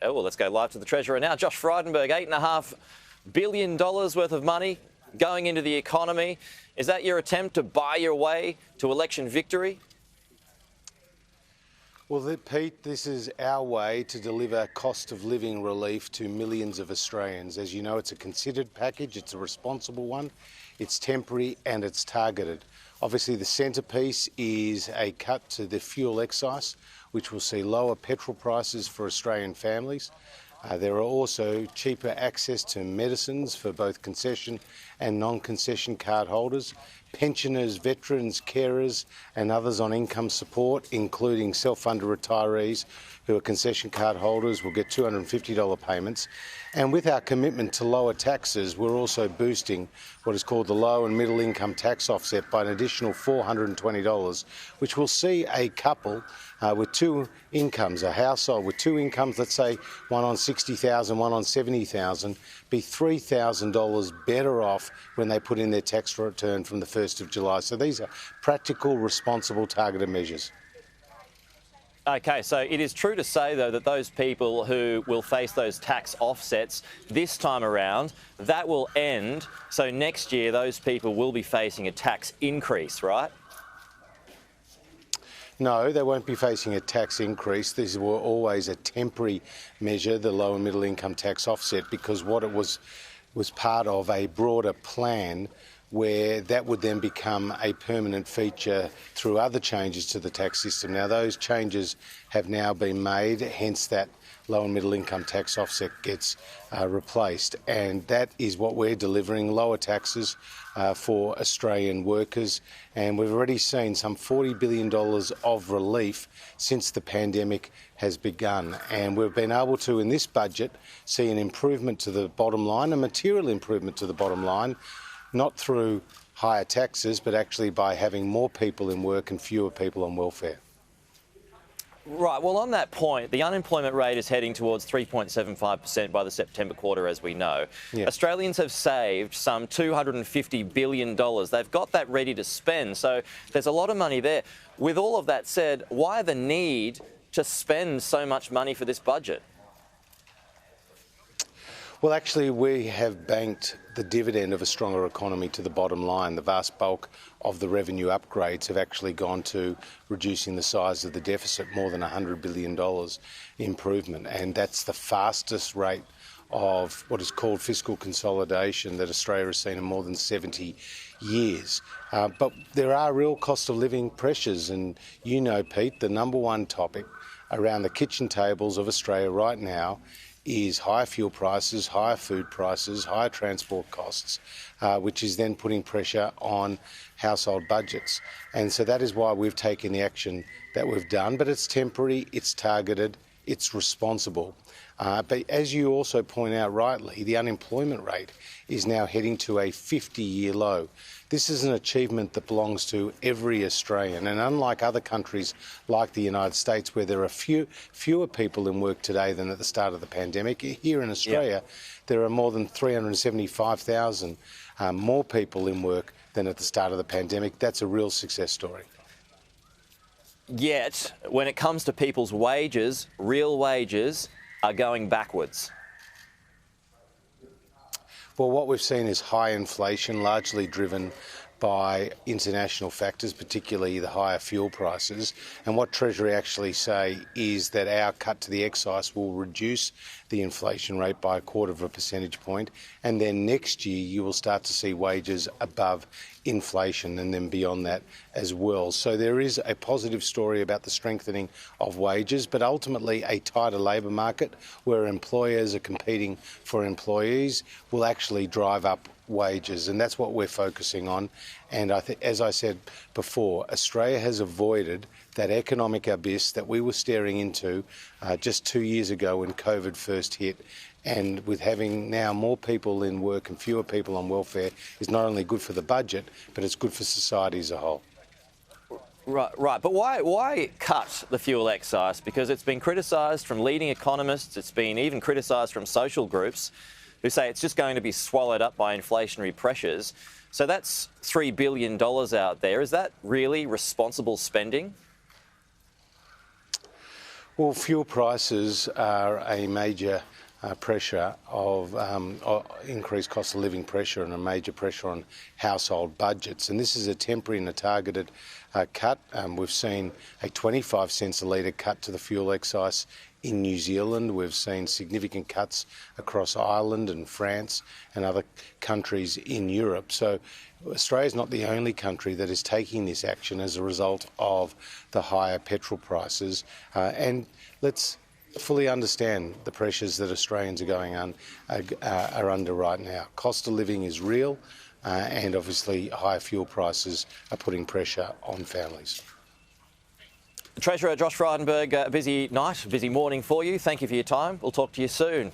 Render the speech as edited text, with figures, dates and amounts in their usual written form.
Oh, well, let's go live to the Treasurer now. Josh Frydenberg, $8.5 billion worth of money going into the economy. Is that your attempt to buy your way to election victory? Well, Pete, this is our way to deliver cost of living relief to millions of Australians. As you know, it's a considered package, it's a responsible one, it's temporary and it's targeted. Obviously, the centrepiece is a cut to the fuel excise, which will see lower petrol prices for Australian families. There are also cheaper access to medicines for both concession and non-concession card holders. Pensioners, veterans, carers and others on income support, including self-funded retirees who are concession card holders, will get $250 payments. And with our commitment to lower taxes, we're also boosting what is called the low and middle income tax offset by an additional $420, which will see a couple with two incomes, a household with two incomes, let's say one on $60,000, one on $70,000, be $3,000 better off when they put in their tax return from the 1st of July. So these are practical, responsible, targeted measures. OK, so it is true to say, though, that those people who will face those tax offsets this time around, that will end. So next year, those people will be facing a tax increase, right? No, they won't be facing a tax increase. These were always a temporary measure, the low and middle income tax offset, because what it was part of a broader plan where that would then become a permanent feature through other changes to the tax system. Now, those changes have now been made, hence that low and middle income tax offset gets replaced. And that is what we're delivering, lower taxes for Australian workers. And we've already seen some $40 billion of relief since the pandemic has begun. And we've been able to, in this budget, see an improvement to the bottom line, a material improvement to the bottom line, not through higher taxes, but actually by having more people in work and fewer people on welfare. Right, well, on that point, the unemployment rate is heading towards 3.75% by the September quarter, as we know. Yeah. Australians have saved some $250 billion. They've got that ready to spend, so there's a lot of money there. With all of that said, why the need to spend so much money for this budget? Well, actually, we have banked the dividend of a stronger economy to the bottom line. The vast bulk of the revenue upgrades have actually gone to reducing the size of the deficit, more than $100 billion improvement. And that's the fastest rate of what is called fiscal consolidation that Australia has seen in more than 70 years. But there are real cost of living pressures. And you know, Pete, the number one topic around the kitchen tables of Australia right now is higher fuel prices, higher food prices, higher transport costs, which is then putting pressure on household budgets. And so that is why we've taken the action that we've done. But it's temporary, it's targeted, it's responsible. But as you also point out rightly, the unemployment rate is now heading to a 50-year low. This is an achievement that belongs to every Australian. And unlike other countries like the United States, where there are fewer people in work today than at the start of the pandemic, here in Australia, there are more than 375,000 more people in work than at the start of the pandemic. That's a real success story. Yet, when it comes to people's wages, real wages are going backwards. Well, what we've seen is high inflation, largely driven by international factors, particularly the higher fuel prices. And what Treasury actually say is that our cut to the excise will reduce the inflation rate by 0.25 percentage point. And then next year you will start to see wages above inflation and then beyond that as well. So there is a positive story about the strengthening of wages, but ultimately a tighter labour market where employers are competing for employees will actually drive up wages, and that's what we're focusing on. And I think, as I said before, Australia has avoided that economic abyss that we were staring into just 2 years ago when COVID first hit. And with having now more people in work and fewer people on welfare is not only good for the budget, but it's good for society as a whole. Right. But why cut the fuel excise? Because it's been criticised from leading economists. It's been even criticised from social groups who say it's just going to be swallowed up by inflationary pressures. So that's $3 billion out there. Is that really responsible spending? Well, fuel prices are a major pressure of increased cost of living pressure and a major pressure on household budgets. And this is a temporary and a targeted cut. We've seen a 25 cents a litre cut to the fuel excise in New Zealand. We've seen significant cuts across Ireland and France and other countries in Europe. So Australia is not the only country that is taking this action as a result of the higher petrol prices. And let's fully understand the pressures that Australians are under right now. Cost of living is real, and obviously higher fuel prices are putting pressure on families. Treasurer Josh Frydenberg, a busy night, busy morning for you. Thank you for your time. We'll talk to you soon.